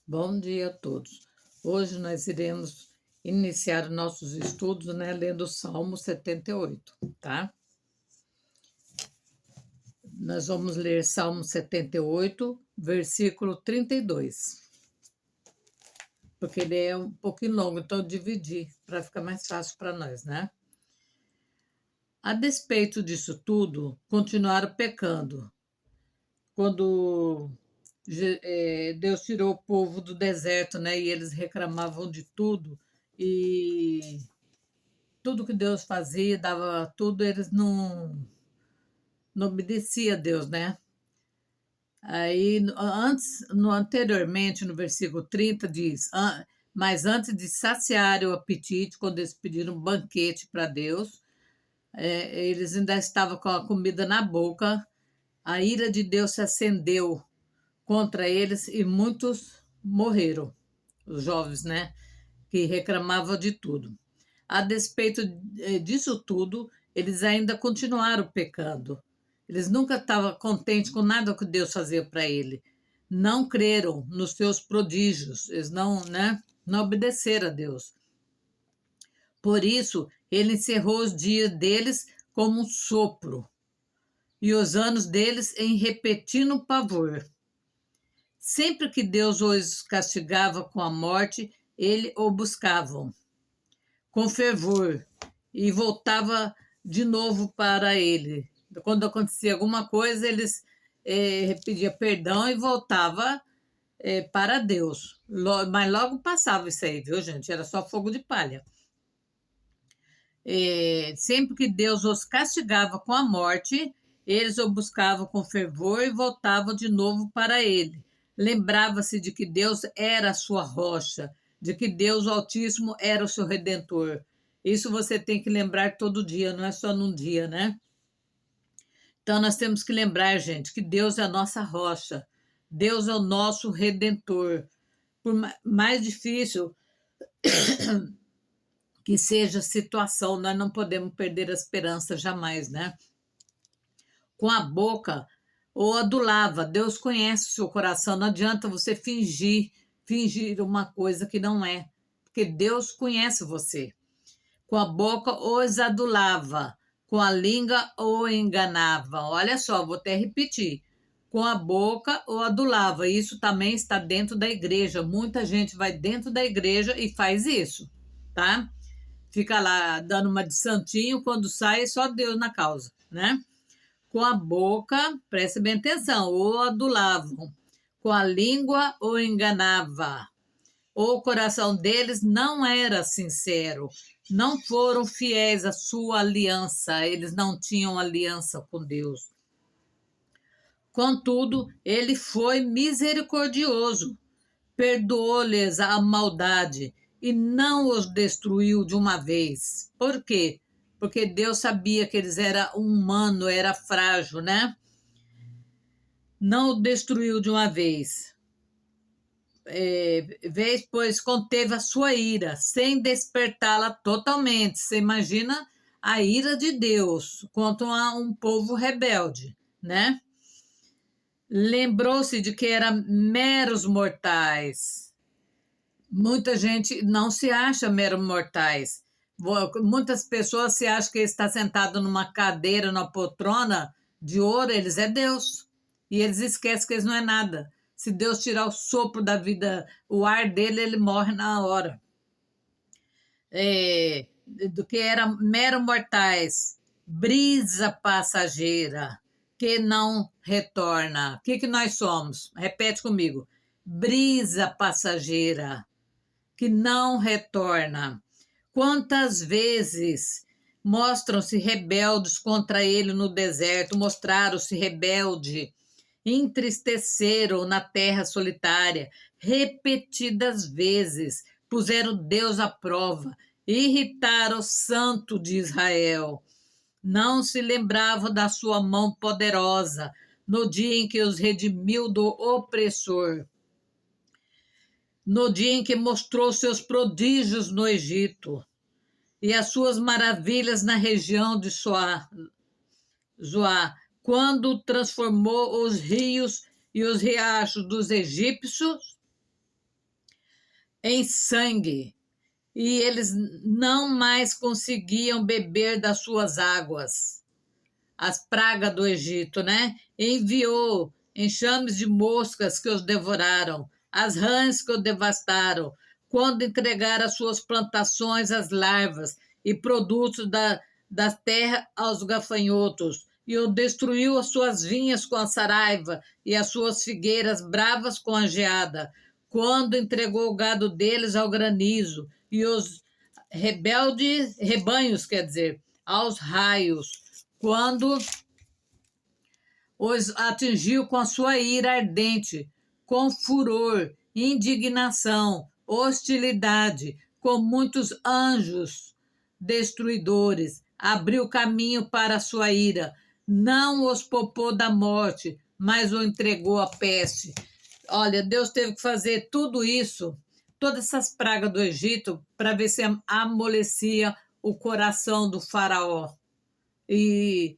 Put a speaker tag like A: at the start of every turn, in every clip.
A: Bom dia a todos. Hoje nós iremos iniciar nossos estudos, né, lendo o Salmo 78, tá? Nós vamos ler Salmo 78, versículo 32, porque ele é um pouquinho longo, então eu dividi para ficar mais fácil para nós, né? A despeito disso tudo, continuaram pecando. Quando Deus tirou o povo do deserto, né, e eles reclamavam de tudo, e tudo que Deus fazia, dava tudo, eles não obedeciam a Deus, né? Aí, anteriormente, no versículo 30, diz: Mas antes de saciar o apetite, quando eles pediram um banquete para Deus, eles ainda estavam com a comida na boca, a ira de Deus se acendeu contra eles e muitos morreram, os jovens, né? Que reclamavam de tudo. A despeito disso tudo, eles ainda continuaram pecando. Eles nunca estavam contentes com nada que Deus fazia para ele. Não creram nos seus prodígios, eles não obedeceram a Deus. Por isso, ele encerrou os dias deles como um sopro, e os anos deles em repetindo pavor. Sempre que Deus os castigava com a morte, ele o buscavam com fervor e voltava de novo para ele. Quando acontecia alguma coisa, eles pediam perdão e voltava para Deus. Mas logo passava isso aí, viu, gente? Era só fogo de palha. Sempre que Deus os castigava com a morte, eles o buscavam com fervor e voltavam de novo para ele. Lembrava-se de que Deus era a sua rocha, de que Deus o Altíssimo era o seu Redentor. Isso você tem que lembrar todo dia, não é só num dia, né? Então nós temos que lembrar, gente, que Deus é a nossa rocha, Deus é o nosso Redentor. Por mais difícil que seja a situação, nós não podemos perder a esperança jamais, né? Com a boca ou adulava. Deus conhece o seu coração. Não adianta você fingir uma coisa que não é, porque Deus conhece você. Com a boca os adulava, com a língua o enganava. Olha só, vou até repetir. Com a boca o adulava. Isso também está dentro da igreja. Muita gente vai dentro da igreja e faz isso, tá? Fica lá dando uma de santinho, quando sai, só Deus na causa, né? Com a boca, preste bem atenção, o adulavam, com a língua o enganava. O coração deles não era sincero, não foram fiéis à sua aliança, eles não tinham aliança com Deus. Contudo, ele foi misericordioso, perdoou-lhes a maldade e não os destruiu de uma vez. Por quê? Porque Deus sabia que eles eram humanos, era frágil, né? Não o destruiu de uma vez. Pois conteve a sua ira, sem despertá-la totalmente. Você imagina a ira de Deus contra um povo rebelde, né? Lembrou-se de que eram meros mortais. Muita gente não se acha meros mortais. Muitas pessoas se acham que está sentado numa cadeira, numa poltrona de ouro, eles é Deus. E eles esquecem que eles não é nada. Se Deus tirar o sopro da vida, o ar dele, ele morre na hora. Do que eram meros mortais, brisa passageira, que não retorna. O que nós somos? Repete comigo. Brisa passageira, que não retorna. Quantas vezes mostram-se rebeldes contra ele no deserto, mostraram-se rebelde, entristeceram na terra solitária, repetidas vezes, puseram Deus à prova, irritaram o Santo de Israel. Não se lembravam da sua mão poderosa, no dia em que os redimiu do opressor, no dia em que mostrou seus prodígios no Egito e as suas maravilhas na região de Zoar, quando transformou os rios e os riachos dos egípcios em sangue, e eles não mais conseguiam beber das suas águas. As pragas do Egito, né? Enviou enxames de moscas que os devoraram, as rãs que o devastaram, quando entregaram as suas plantações às larvas e produtos da terra aos gafanhotos, e o destruiu as suas vinhas com a saraiva e as suas figueiras bravas com a geada, quando entregou o gado deles ao granizo e os rebeldes rebanhos, quer dizer, aos raios, quando os atingiu com a sua ira ardente, com furor, indignação, hostilidade, com muitos anjos destruidores, abriu caminho para a sua ira, não os poupou da morte, mas o entregou à peste. Olha, Deus teve que fazer tudo isso, todas essas pragas do Egito, para ver se amolecia o coração do faraó. E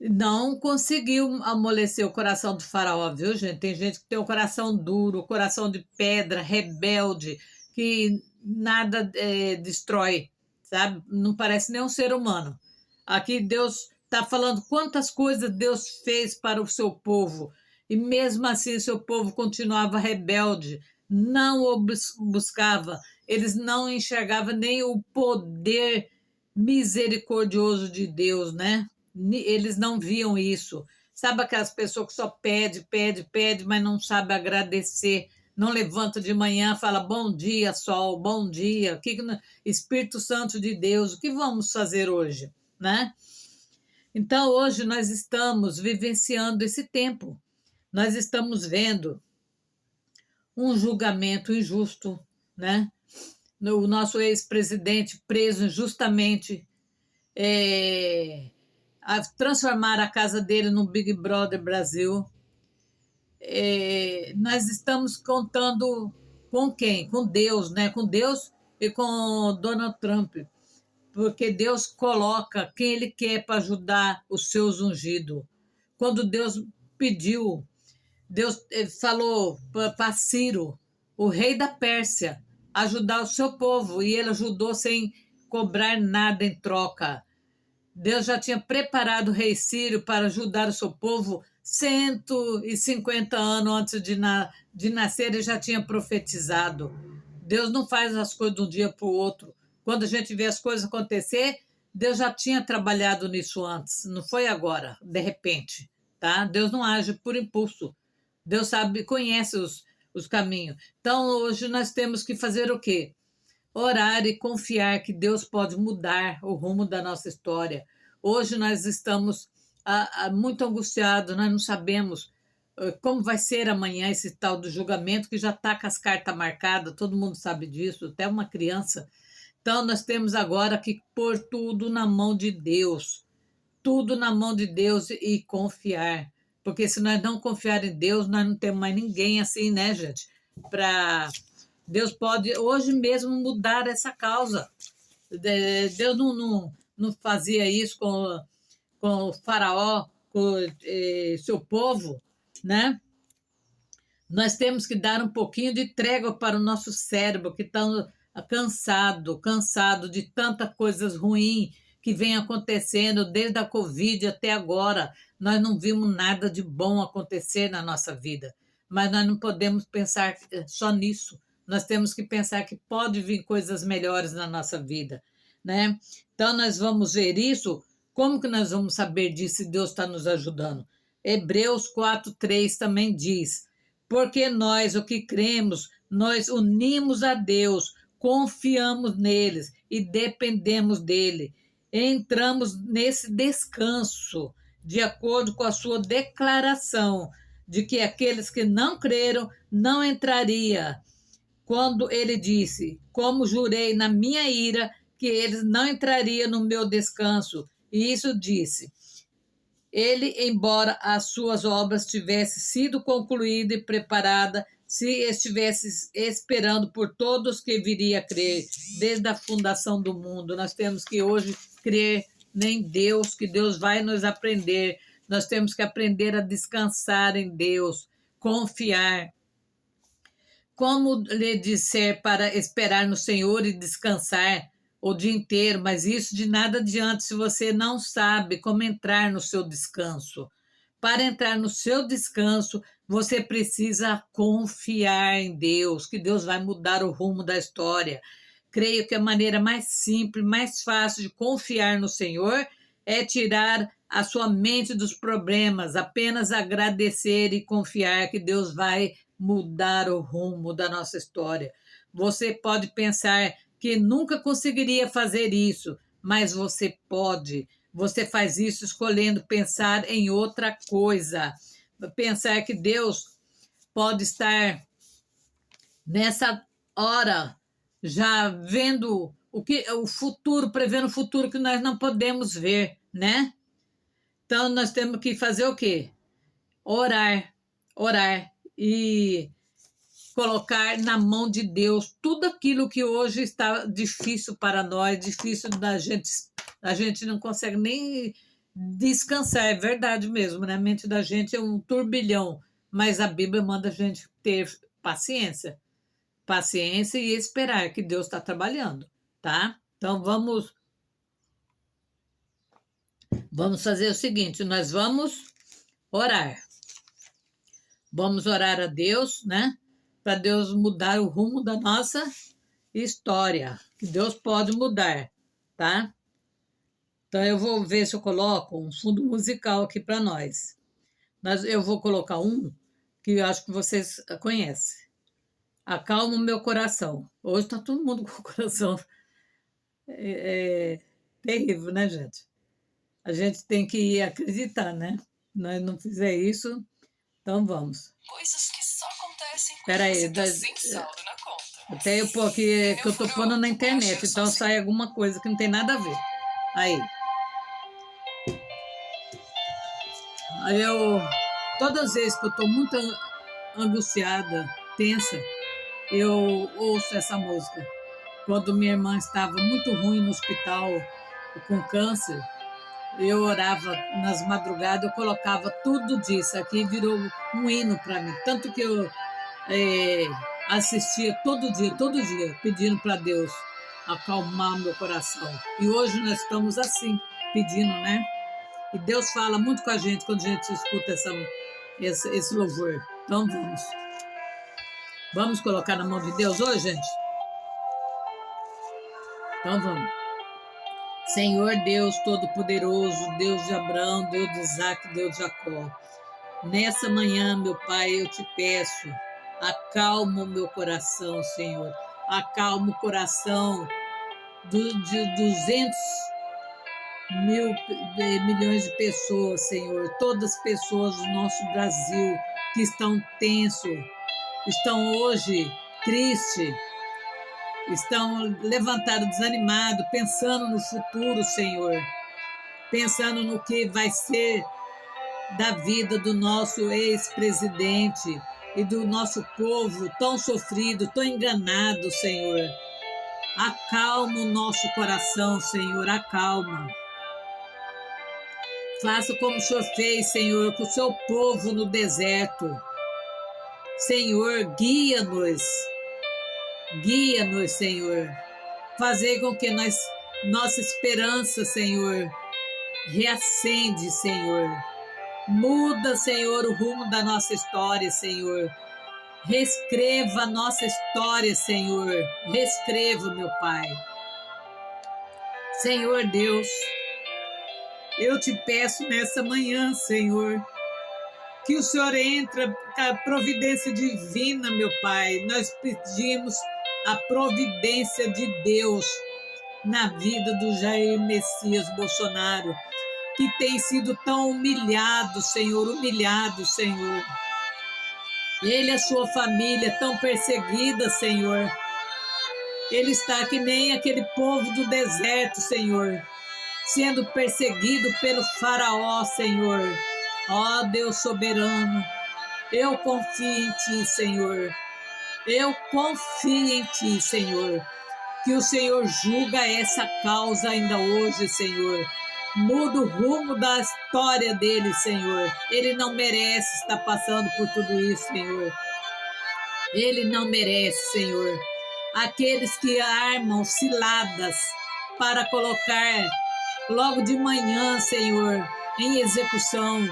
A: não conseguiu amolecer o coração do faraó, viu, gente? Tem gente que tem o coração duro, o coração de pedra, rebelde, que nada destrói, sabe? Não parece nem um ser humano. Aqui Deus está falando quantas coisas Deus fez para o seu povo, e mesmo assim seu povo continuava rebelde, não o buscava, eles não enxergavam nem o poder misericordioso de Deus, né? Eles não viam isso. Sabe aquelas pessoas que só pede, mas não sabe agradecer, não levanta de manhã, fala bom dia, sol, bom dia, Espírito Santo de Deus, o que vamos fazer hoje, né? Então, hoje nós estamos vivenciando esse tempo. Nós estamos vendo um julgamento injusto, né? O nosso ex-presidente preso injustamente, a transformar a casa dele no Big Brother Brasil. Nós estamos contando com quem? Com Deus, né? Com Deus e com Donald Trump, porque Deus coloca quem Ele quer para ajudar os seus ungidos. Quando Deus pediu, Deus falou para Ciro, o rei da Pérsia, ajudar o seu povo, e ele ajudou sem cobrar nada em troca. Deus já tinha preparado o rei Ciro para ajudar o seu povo 150 anos antes de nascer, ele já tinha profetizado. Deus não faz as coisas de um dia para o outro. Quando a gente vê as coisas acontecer, Deus já tinha trabalhado nisso antes, não foi agora, de repente. Tá? Deus não age por impulso. Deus sabe, conhece os caminhos. Então, hoje nós temos que fazer o quê? Orar e confiar que Deus pode mudar o rumo da nossa história. Hoje nós estamos muito angustiados, nós não sabemos como vai ser amanhã esse tal do julgamento, que já está com as cartas marcadas, todo mundo sabe disso, até uma criança. Então, nós temos agora que pôr tudo na mão de Deus, tudo na mão de Deus e confiar. Porque se nós não confiar em Deus, nós não temos mais ninguém assim, né, gente? Deus pode hoje mesmo mudar essa causa. Deus não fazia isso com o faraó, com seu povo, né? Nós temos que dar um pouquinho de trégua para o nosso cérebro, que está cansado de tanta coisas ruins que vem acontecendo desde a Covid até agora. Nós não vimos nada de bom acontecer na nossa vida, mas nós não podemos pensar só nisso. Nós temos que pensar que pode vir coisas melhores na nossa vida, né? Então, nós vamos ver isso. Como que nós vamos saber disso se Deus está nos ajudando? Hebreus 4:3 também diz: porque nós, o que cremos, nós unimos a Deus, confiamos neles e dependemos dele. Entramos nesse descanso, de acordo com a sua declaração, de que aqueles que não creram não entraria. Quando ele disse: como jurei na minha ira, que eles não entrariam no meu descanso. E isso disse: ele, embora as suas obras tivessem sido concluída e preparada, se estivesse esperando por todos que viria a crer, desde a fundação do mundo. Nós temos que hoje crer em Deus, que Deus vai nos aprender. Nós temos que aprender a descansar em Deus, confiar. Como lhe disser para esperar no Senhor e descansar o dia inteiro, mas isso de nada adianta se você não sabe como entrar no seu descanso. Para entrar no seu descanso, você precisa confiar em Deus, que Deus vai mudar o rumo da história. Creio que a maneira mais simples, mais fácil de confiar no Senhor é tirar a sua mente dos problemas, apenas agradecer e confiar que Deus vai mudar o rumo da nossa história. Você pode pensar que nunca conseguiria fazer isso, mas você pode. Você faz isso escolhendo pensar em outra coisa. Pensar que Deus pode estar nessa hora já vendo o futuro, prevendo o futuro que nós não podemos ver, né? Então nós temos que fazer o quê? Orar, orar e colocar na mão de Deus tudo aquilo que hoje está difícil para nós, difícil da gente, a gente não consegue nem descansar, é verdade mesmo, né? A mente da gente é um turbilhão, mas a Bíblia manda a gente ter paciência, paciência e esperar que Deus está trabalhando, tá? Então vamos fazer o seguinte, nós orar, vamos orar a Deus, né? Para Deus mudar o rumo da nossa história, que Deus pode mudar, tá? Então eu vou ver se eu coloco um fundo musical aqui para nós. Eu vou colocar um que eu acho que vocês conhecem. Acalma o meu coração. Hoje está todo mundo com o coração terrível, né, gente? A gente tem que acreditar, né? Se nós não fizer isso, então vamos. Coisas que só acontecem quando você tá sem saldo na conta. Até eu pôr aqui, que eu tô pondo na internet, então sai alguma coisa que não tem nada a ver. Aí todas as vezes que eu tô muito angustiada, tensa, eu ouço essa música. Quando minha irmã estava muito ruim no hospital com câncer, eu orava nas madrugadas, eu colocava tudo disso aqui, virou um hino para mim. Tanto que eu assistia todo dia, pedindo para Deus acalmar meu coração. E hoje nós estamos assim, pedindo, né? E Deus fala muito com a gente quando a gente escuta esse louvor. Então vamos colocar na mão de Deus hoje, gente? Então vamos. Senhor Deus Todo-Poderoso, Deus de Abraão, Deus de Isaac, Deus de Jacó. Nessa manhã, meu Pai, eu te peço, acalma o meu coração, Senhor. Acalma o coração de 200 milhões de pessoas, Senhor. Todas as pessoas do nosso Brasil que estão tensos, estão hoje tristes, estão levantados, desanimados, pensando no futuro, Senhor. Pensando no que vai ser da vida do nosso ex-presidente e do nosso povo tão sofrido, tão enganado, Senhor. Acalma o nosso coração, Senhor, acalma. Faça como o Senhor fez, Senhor, com o seu povo no deserto. Senhor, guia-nos, Senhor. Fazer com que nossa esperança, Senhor, reacende, Senhor. Muda, Senhor, o rumo da nossa história, Senhor. Reescreva a nossa história, Senhor. Reescreva, meu Pai. Senhor Deus, eu te peço nessa manhã, Senhor, que o Senhor entre com a providência divina, meu Pai. Nós pedimos a providência de Deus na vida do Jair Messias Bolsonaro, que tem sido tão humilhado, Senhor. Ele e a sua família tão perseguida, Senhor. Ele está que nem aquele povo do deserto, Senhor, sendo perseguido pelo faraó, Senhor. Ó Deus soberano, eu confio em Ti, Senhor. Eu confio em Ti, Senhor. Que o Senhor julga essa causa ainda hoje, Senhor. Muda o rumo da história dele, Senhor. Ele não merece estar passando por tudo isso, Senhor. Ele não merece, Senhor. Aqueles que armam ciladas para colocar logo de manhã, Senhor, em execução.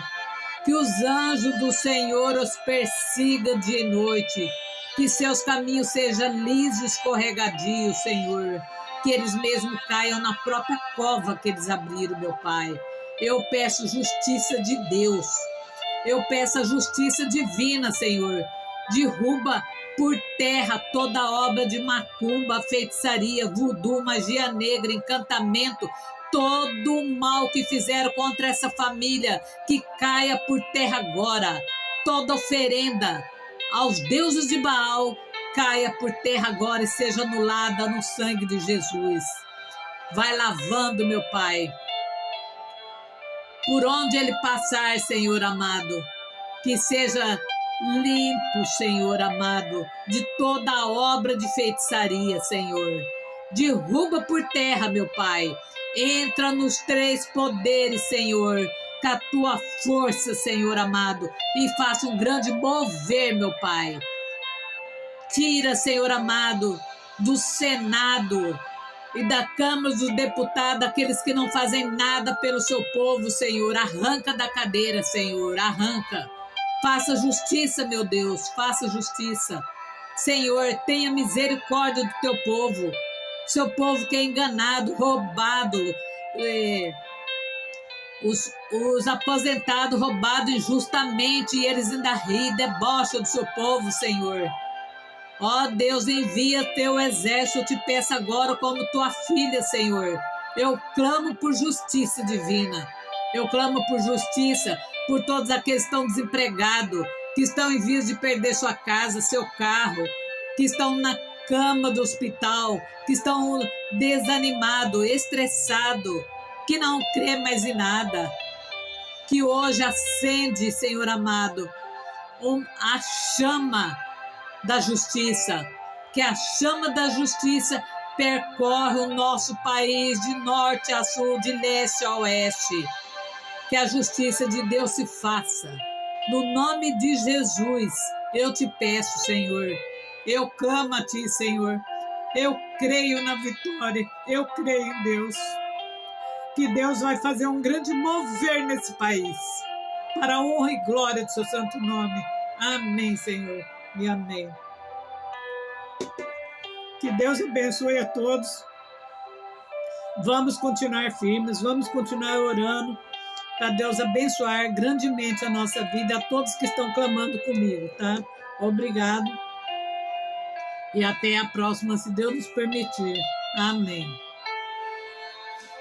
A: Que os anjos do Senhor os persigam dia e noite. Que seus caminhos sejam lisos e escorregadios, Senhor. Que eles mesmos caiam na própria cova que eles abriram, meu Pai. Eu peço justiça de Deus. Eu peço a justiça divina, Senhor. Derruba por terra toda obra de macumba, feitiçaria, voodoo, magia negra, encantamento, todo o mal que fizeram contra essa família, que caia por terra agora. Toda oferenda aos deuses de Baal, caia por terra agora e seja anulada no sangue de Jesus. Vai lavando, meu Pai, por onde ele passar, Senhor amado, que seja limpo, Senhor amado, de toda a obra de feitiçaria, Senhor. Derruba por terra, meu Pai. Entra nos 3 poderes, Senhor, com a tua força, Senhor amado, e faça um grande mover, meu Pai. Tira, Senhor amado, do Senado e da Câmara dos Deputados aqueles que não fazem nada pelo seu povo, Senhor. Arranca da cadeira, Senhor, arranca. Faça justiça, meu Deus, faça justiça. Senhor, tenha misericórdia do teu povo. Seu povo que é enganado, roubado, os aposentados roubados injustamente, e eles ainda riem, debocham do seu povo, Senhor. Ó Deus, envia teu exército, eu te peço agora como tua filha, Senhor. Eu clamo por justiça divina. Eu clamo por justiça por todos aqueles que estão desempregados, que estão em vias de perder sua casa, seu carro, que estão na cama do hospital, que estão desanimados, estressados, que não crê mais em nada. Que hoje acende, Senhor amado, a chama da justiça, que a chama da justiça percorre o nosso país de norte a sul, de leste a oeste. Que a justiça de Deus se faça. No nome de Jesus, eu te peço, Senhor. Eu clamo a ti, Senhor. Eu creio na vitória. Eu creio em Deus. Que Deus vai fazer um grande mover nesse país, para a honra e glória do seu santo nome. Amém, Senhor. E amém. Que Deus abençoe a todos. Vamos continuar firmes, vamos continuar orando para Deus abençoar grandemente a nossa vida, a todos que estão clamando comigo, tá? Obrigado. E até a próxima, se Deus nos permitir. Amém.